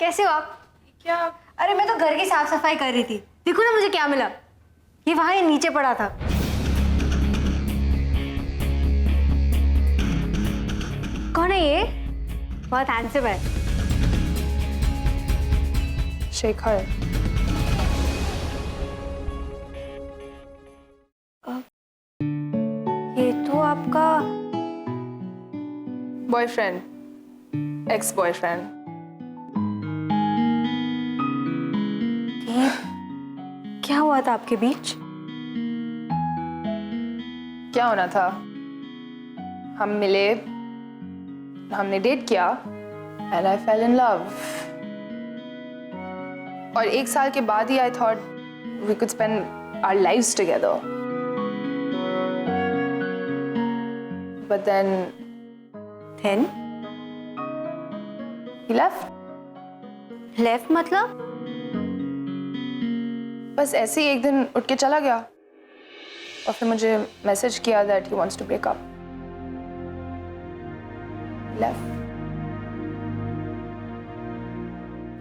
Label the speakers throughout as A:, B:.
A: कैसे हो आप?
B: क्या?
A: अरे मैं तो घर की साफ सफाई कर रही थी, देखो ना मुझे क्या मिला। ये वहां ये नीचे पड़ा था। कौन है ये? बहुत हैंडसम है।
B: शेखर।
A: ये तो आपका
B: बॉयफ्रेंड, एक्स बॉयफ्रेंड।
A: क्या हुआ था आपके बीच?
B: क्या होना था? हम मिले, हमने डेट किया and I fell in love. और 1 साल के बाद ही I thought we could spend our lives together. But then he
A: left मतलब?
B: बस ऐसे ही एक दिन उठ के चला गया और फिर मुझे मैसेज किया that he wants to break up. Left.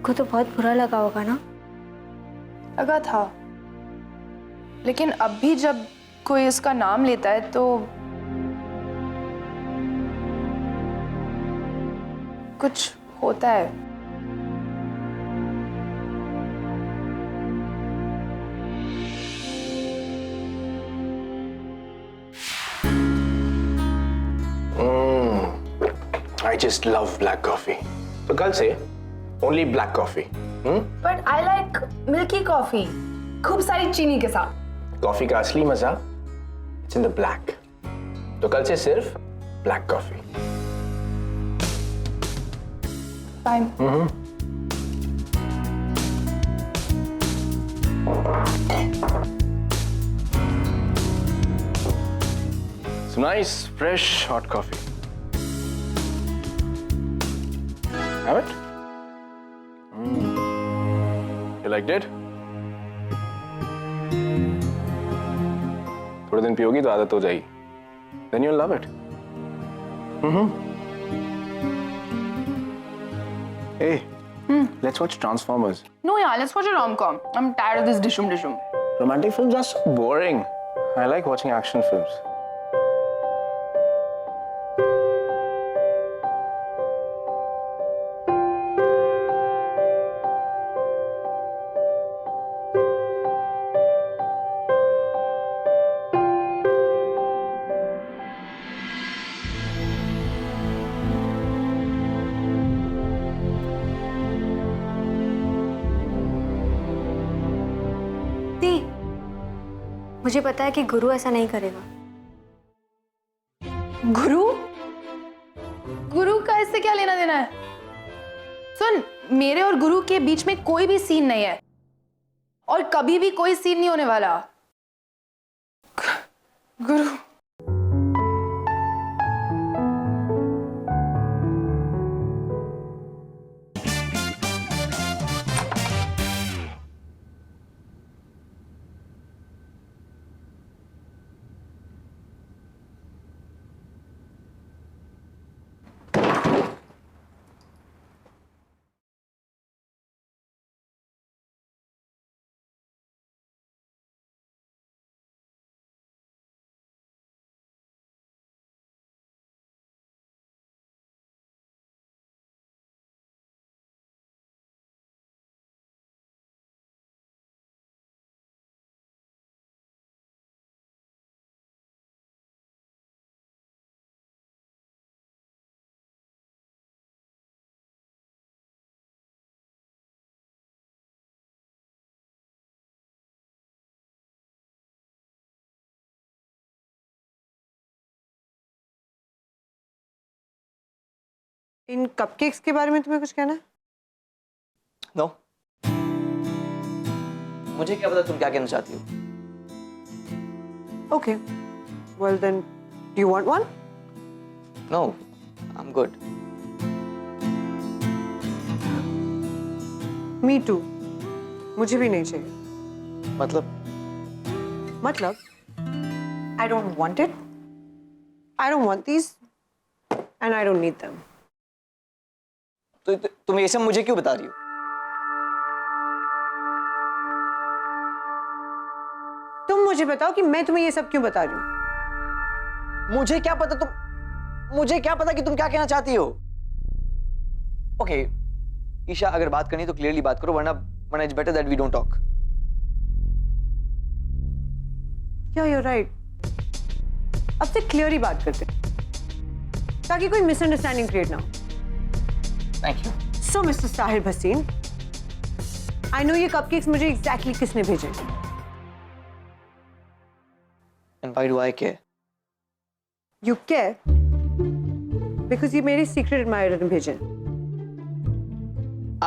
A: को तो बहुत बुरा लगा होगा ना?
B: लगा था, लेकिन अब भी जब कोई उसका नाम लेता है तो कुछ होता है।
C: I just love black coffee. तो कल से only black coffee.
B: But I like milky coffee, खूब सारी चीनी के साथ।
C: कॉफी का असली मजा it's in the black. तो कल से सिर्फ black coffee.
B: Fine.
C: It's nice, fresh, hot coffee. Have it? You liked it? थोड़े दिन पियोगी तो आदत हो जाएगी. Then you'll love it. Hey, let's watch Transformers.
B: No, yeah, let's watch a rom-com. I'm tired of this dishum.
C: Romantic films are so boring. I like watching action films.
A: मुझे पता है कि गुरु ऐसा नहीं करेगा।
B: गुरु का इससे क्या लेना देना है? सुन, मेरे और गुरु के बीच में कोई भी सीन नहीं है और कभी भी कोई सीन नहीं होने वाला। गुरु
D: इन कपकेक्स के बारे में तुम्हें कुछ कहना है?
E: नो मुझे क्या पता तुम क्या कहना चाहती हो।
D: Okay, well then do you want one?
E: No I am good.
D: Me too, मुझे भी नहीं चाहिए। मतलब I don't want it, I don't want these and I don't need them.
E: तो तुम ये सब मुझे क्यों बता रही हो?
D: मुझे बताओ कि मैं तुम्हें ये सब क्यों बता रही हूँ।
E: मुझे क्या पता कि तुम क्या कहना चाहती हो। ओके ईशा, अगर बात करनी तो क्लियरली बात करो, वरना it's better that we don't talk.
D: या यू राइट, अब से क्लियर ही बात करते हैं, ताकि कोई मिसअंडरस्टैंडिंग क्रिएट ना हो।
E: Thank you.
D: So mister Sahir Bhasin, I know ये कपकेक्स मुझे एग्जैक्टली किसने भेजे।
E: And why do I care?
D: You care because ये मेरे सीक्रेट एडमायरर ने भेजे।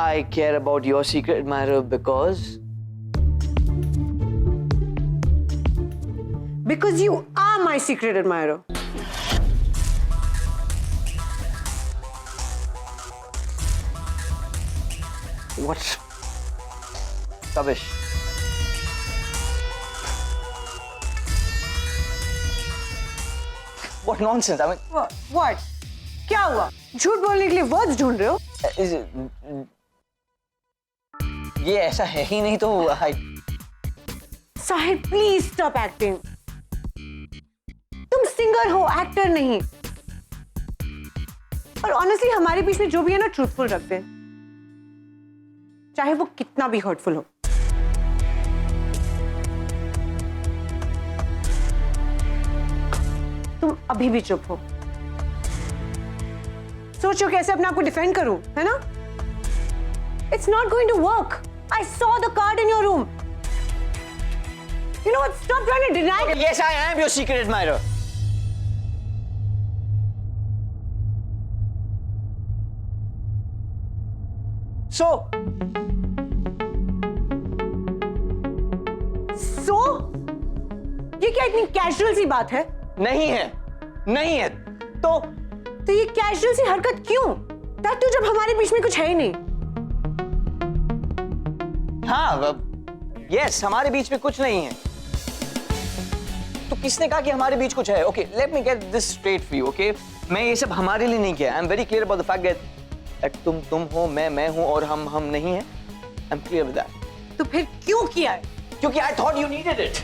E: I care about your secret admirer
D: Because you are my secret admirer.
E: what? Rubbish. What nonsense? I mean,
D: What? क्या हुआ? झूठ बोलने के लिए वर्ड्स ढूंढ रहे हो?
E: is ये ऐसा है ही नहीं तो
D: साहिर प्लीज स्टॉप एक्टिंग। तुम सिंगर हो, एक्टर नहीं। और ऑनेस्टली हमारे बीच में जो भी है ना, ट्रूथफुल रखते हैं, चाहे वो कितना भी हर्टफुल हो। तुम अभी भी चुप हो। सोचो कैसे अपने आप को डिफेंड करूं, है ना? It's not going to work. I saw the card in your room. You know what? Stop trying to deny it.
E: Yes, I am your secret admirer. So,
D: So? ये क्या इतनी कैजुअल सी बात है?
E: नहीं है तो
D: ये कैजुअल सी हरकत क्यों? दैट जब हमारे बीच में कुछ है ही नहीं।
E: हाँ, यस, हमारे बीच में कुछ नहीं है। तो किसने कहा कि हमारे बीच कुछ है? Okay, let me get this straight for you, okay? मैं ये सब हमारे लिए नहीं किया। I am very clear about the fact that तुम हो, मैं हूं और हम नहीं है। I am clear with that.
D: तो फिर क्यों किया है?
E: क्योंकि I thought you needed it.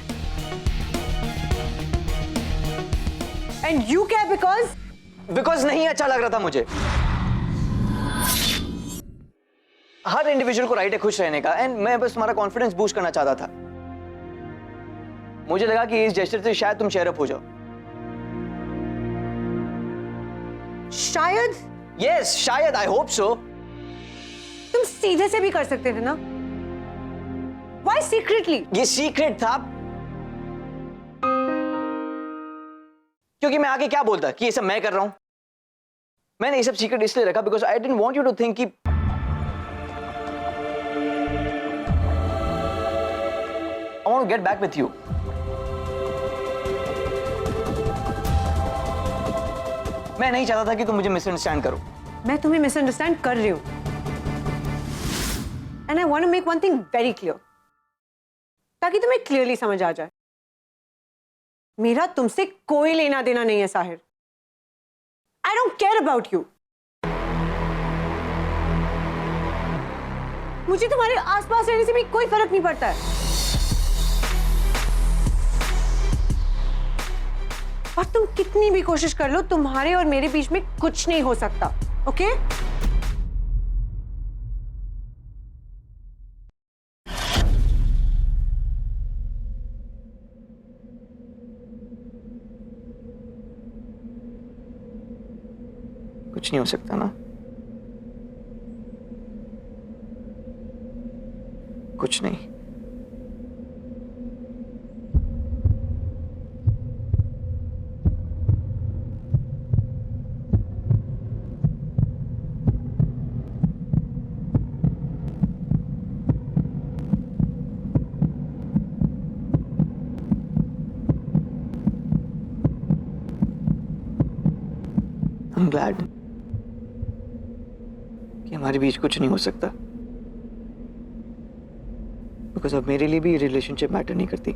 D: And you क्या?
E: बिकॉज नहीं अच्छा लग रहा था मुझे। हर इंडिविजुअल को राइट है खुश रहने का, एंड मैं बस तुम्हारा कॉन्फिडेंस बूस्ट करना चाहता था। मुझे लगा कि इस जेस्चर से शायद तुम चेयर अप हो जाओ।
D: शायद?
E: यस, शायद, आई होप सो।
D: तुम सीधे से भी कर सकते थे ना? Why secretly?
E: ये सीक्रेट था क्योंकि मैं आगे क्या बोलता कि ये सब मैं कर रहा हूं। मैंने ये सब सीक्रेट इसलिए रखा because I didn't want you to think कि I want to get back with you. मैं नहीं चाहता था कि तुम मुझे मिसअंडरस्टैंड करो।
D: मैं तुम्हें मिसअंडरस्टैंड कर रही हूं। And I want to make one thing very clear, ताकि तुम्हें क्लियरली समझ आ जाए। मेरा तुमसे कोई लेना देना नहीं है Sahir. I don't care about you. मुझे तुम्हारे आसपास रहने से भी कोई फर्क नहीं पड़ता है। और तुम कितनी भी कोशिश कर लो, तुम्हारे और मेरे बीच में कुछ नहीं हो सकता, ओके?
E: कुछ नहीं हो सकता ना? कुछ नहीं। I'm glad कि हमारे बीच कुछ नहीं हो सकता, बिकॉज अब मेरे लिए भी ये रिलेशनशिप मैटर नहीं करती।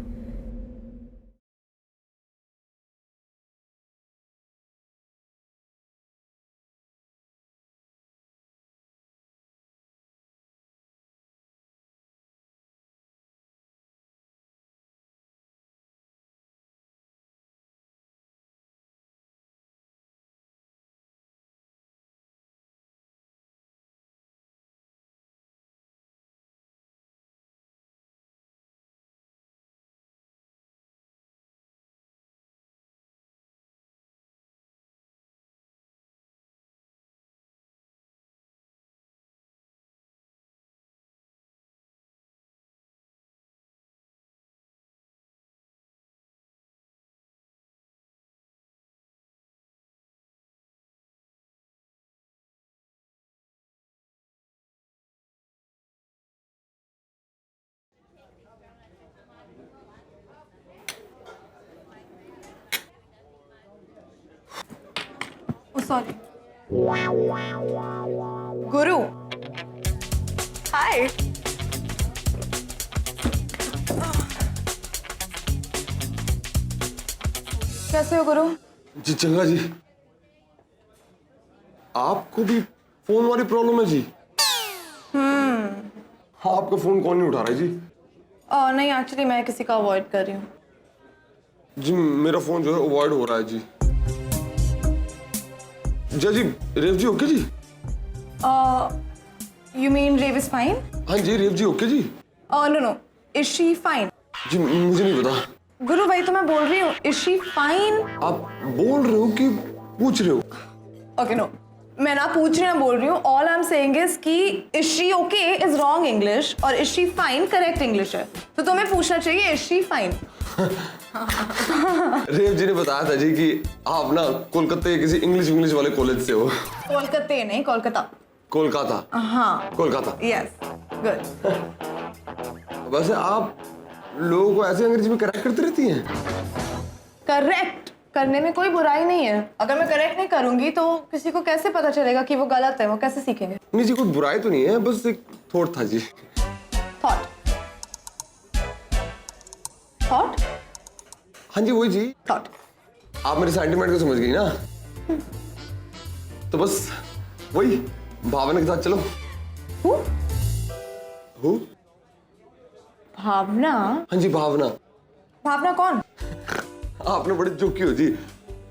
B: सॉरी। गुरु, हाय। कैसे हो गुरु?
F: जी चंगा जी, आपको भी फोन वाली प्रॉब्लम है जी? हाँ, आपका फोन कौन नहीं उठा रहा है जी?
B: नहीं, एक्चुअली मैं किसी का अवॉइड कर रही हूँ।
F: जी मेरा फोन जो है अवॉइड हो रहा है जी। जी रेव जी ओके जी?
B: You mean Rev is fine?
F: हाँ जी रेव जी ओके जी?
B: No no, is she fine?
F: जी मुझे नहीं पता।
B: गुरु भाई तो मैं बोल रही हूँ, इज शी फाइन?
F: आप बोल रहे हो कि पूछ रहे हो?
B: ओके नो, मैं ना पूछ रही ना बोल रही हूँ। All I am saying is कि is she okay is wrong English और is she fine correct English है। तो तुम्हें पूछना चाहिए is she fine.
F: Rev ji ने बताया था जी कि आप ना कोलकाता के किसी इंग्लिश वाले कॉलेज से हो।
B: कोलकाता नहीं, कोलकाता।
F: कोलकाता?
B: हाँ
F: कोलकाता।
B: Yes, good.
F: वैसे आप लोगों को ऐसे अंग्रेजी में करेक्ट करती रहती हैं?
B: करेक्ट करने में कोई बुराई नहीं है। अगर मैं करेक्ट नहीं करूंगी तो किसी को कैसे पता चलेगा कि वो गलत है? वो कैसे सीखेंगे?
F: नहीं जी, कोई बुराई तो नहीं है, बस एक थॉट था जी।
B: थॉट? थॉट?
F: हाँ जी वही जी।
B: थॉट?
F: आप मेरे सेंटीमेंट को समझ गई ना? तो बस वही भावना के साथ चलो।
B: हु?
F: हु?
B: भावना?
F: हाँ जी भावना।
B: भावना कौन?
F: आपने बड़े जोकी हो जी।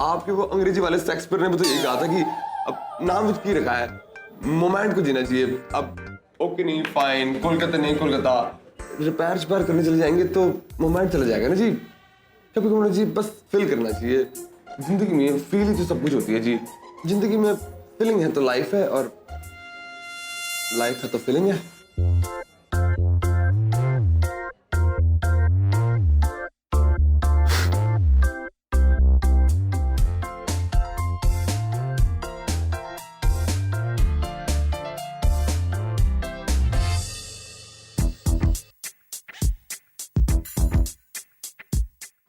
F: आपके वो अंग्रेजी वाले शेक्सपियर ने भी तो यही कहा था कि अब नाम कुछ की रखा है, मोमेंट को जीना चाहिए। अब ओके नहीं फाइन, कोलकाता नहीं कोलकाता, रिपेयर करने चले जाएंगे तो मोमेंट चला जाएगा ना जी। कभी कभी जी बस फील करना चाहिए। जिंदगी में फील ही तो सब कुछ होती है जी। जिंदगी में फीलिंग है तो लाइफ है, और लाइफ है तो फीलिंग है।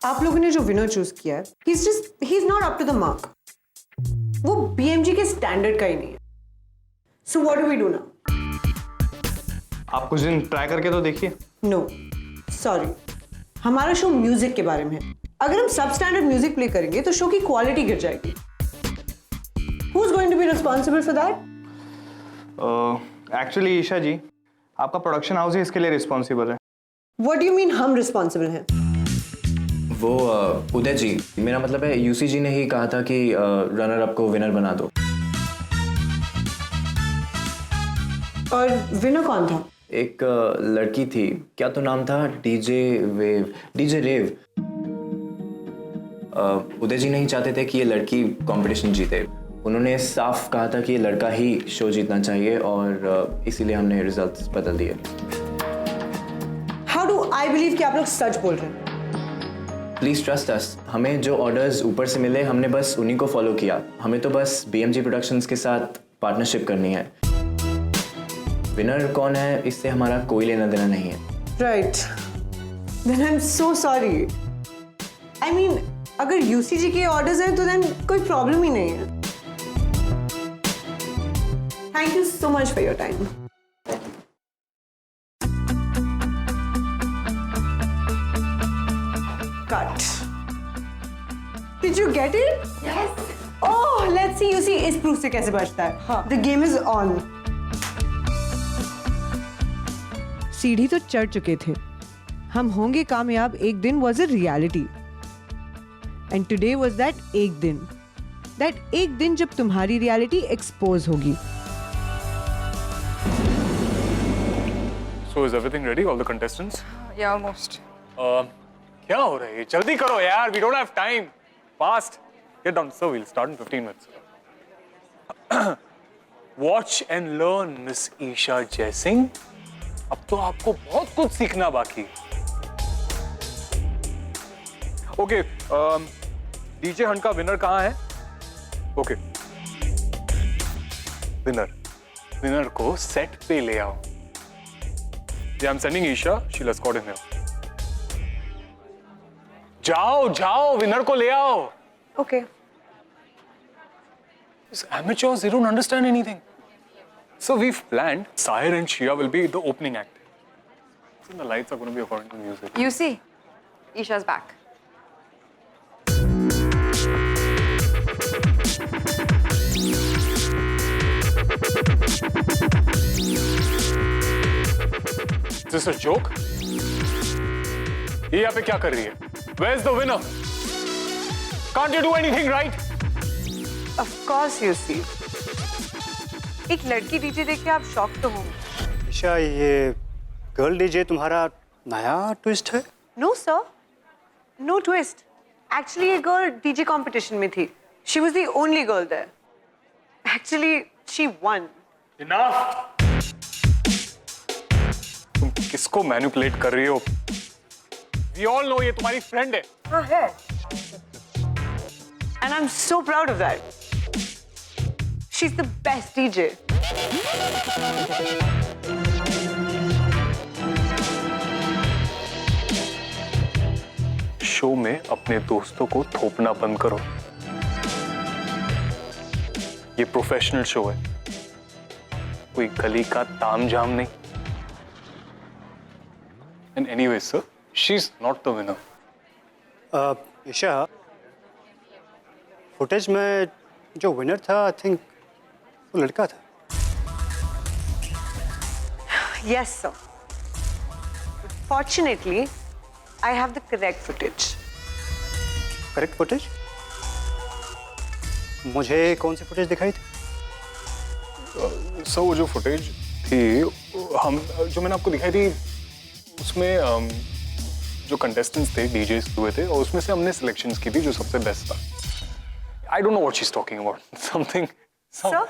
D: आप लोगों ने जो विनर चूज किया है, he is not up to the mark. वो बीएमजी के स्टैंडर्ड का ही नहीं है। So what do we do now?
G: आप कुछ दिन ट्राई करके तो देखिए।
D: नो सॉरी, हमारा शो म्यूजिक के बारे में है। अगर हम सब स्टैंडर्ड म्यूजिक प्ले करेंगे तो शो की क्वालिटी गिर जाएगी। Who is going to be responsible for that?
G: Actually Isha ji, आपका प्रोडक्शन हाउस ही इसके लिए रिस्पॉन्सिबल है।
D: व्हाट डू यू मीन हम रिस्पॉन्सिबल हैं?
H: वो उदय जी, मेरा मतलब है यूसी जी ने ही कहा था कि रनर अप को विनर बना दो।
D: और विनर कौन था?
H: एक लड़की थी, क्या तो नाम था? डीजे रेव। उदय जी नहीं चाहते थे कि ये लड़की कंपटीशन जीते। उन्होंने साफ कहा था कि ये लड़का ही शो जीतना चाहिए, और इसीलिए हमने रिजल्ट्स बदल दिए।
D: हाउ डू आई बिलीव कि आप लोग सच बोल रहे हैं?
H: Please trust us. हमें जो ऑर्डर्स ऊपर से मिले हमने बस उन्हीं को फॉलो किया। हमें तो बस बीएमजी प्रोडक्शंस के साथ पार्टनरशिप करनी है। विनर कौन है इससे हमारा कोई लेना देना नहीं है।
D: Right, then I am so sorry. I mean अगर यूसीजी के ऑर्डर्स हैं तो देन कोई प्रॉब्लम ही नहीं है। Thank you so much for your time. Cut. Did you get it? Yes. Oh, let's see. You see, इस proof से कैसे बचता है? हाँ. The game is on. सीढ़ी तो चढ़ चुके थे। हम होंगे कामयाब एक दिन was a reality. And today was that एक दिन. That एक दिन जब तुम्हारी reality expose होगी.
I: So is everything ready? All the contestants?
B: Yeah, almost.
I: क्या हो रहा है? जल्दी करो यार. We don't have time. Fast. Get down. So we'll start in 15 minutes. Watch and learn, Miss Isha Jaising. अब तो आपको बहुत कुछ सीखना बाकी. Okay. DJ हंट का विनर कहाँ है? Okay. विनर को सेट पे ले आओ. Yeah, I'm sending Isha. She'll escort him here. जाओ विनर को ले आओ.
D: Okay.
I: These amateurs, they don't understand anything. So we've planned Sahir and Shia will be the opening act. So the lights are going to be according to music.
B: You see, Isha's back.
I: Is this a joke? ये यहाँ पे क्या कर रही है? Where's the winner? Can't you do anything right?
D: Of course you see. एक लड़की DJ देख के आप शॉक तो होंगे।
J: ईशा, ये गर्ल डीजे तुम्हारा नया ट्विस्ट है?
D: No sir, no twist. Actually ये girl DJ competition में थी. She was the only girl there. Actually she won.
I: Enough! तुम किसको मैनिपुलेट कर रही हो? We all know ये तुम्हारी फ्रेंड है।
D: हाँ है। And I'm so proud of that. She's the best DJ.
I: Show में अपने दोस्तों को थोपना बंद करो। ये प्रोफेशनल शो है, कोई गली का तामझाम नहीं। And anyway, sir, she's not the winner.
J: Isha, footage में जो विनर था, आई थिंक वो लड़का था।
D: Yes sir. Fortunately, I have the correct footage.
J: Correct footage? मुझे कौन सी फुटेज दिखाई थी?
I: सर वो जो फुटेज थी, जो मैंने आपको दिखाई थी, उसमें जो कंटेस्टेंट्स थे, डीजेस हुए थे, और उसमें से हमने सिलेक्शंस की थी जो सबसे बेस्ट था। I don't know what she is talking about. Something.
D: Sir?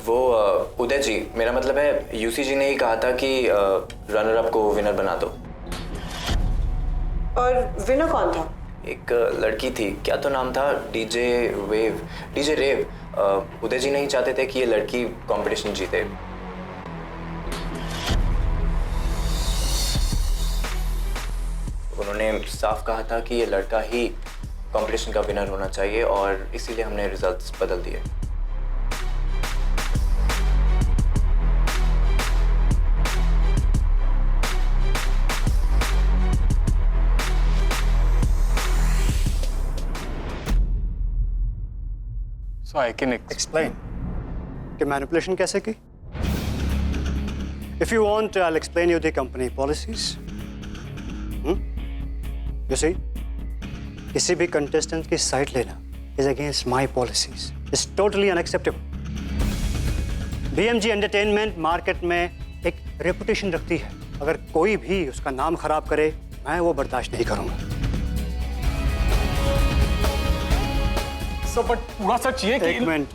H: वो उदय जी, मेरा मतलब है यूसी जी ने ही कहा था कि रनर अप को विनर बना दो।
D: और विनर कौन था?
H: एक लड़की थी, क्या तो नाम था, डीजे रेव। उदय जी नहीं चाहते थे कि ये लड़की कंपटीशन जीते। उन्होंने साफ कहा था कि ये लड़का ही कंपटीशन का विनर होना चाहिए, और इसीलिए हमने रिजल्ट्स बदल दिए।
I: So I can
J: एक्सप्लेन कि मैनिपुलेशन कैसे की? If you want, I will explain you the company policies. You see, किसी भी कंटेस्टेंट की साइड लेना is against my policies, it's totally unacceptable. BMG entertainment market में एक रेपुटेशन रखती है, अगर कोई भी उसका नाम खराब करे, मैं वो बर्दाश्त नहीं करूंगा।
I: सर बट पूरा सच ये कि
J: एक मिनट।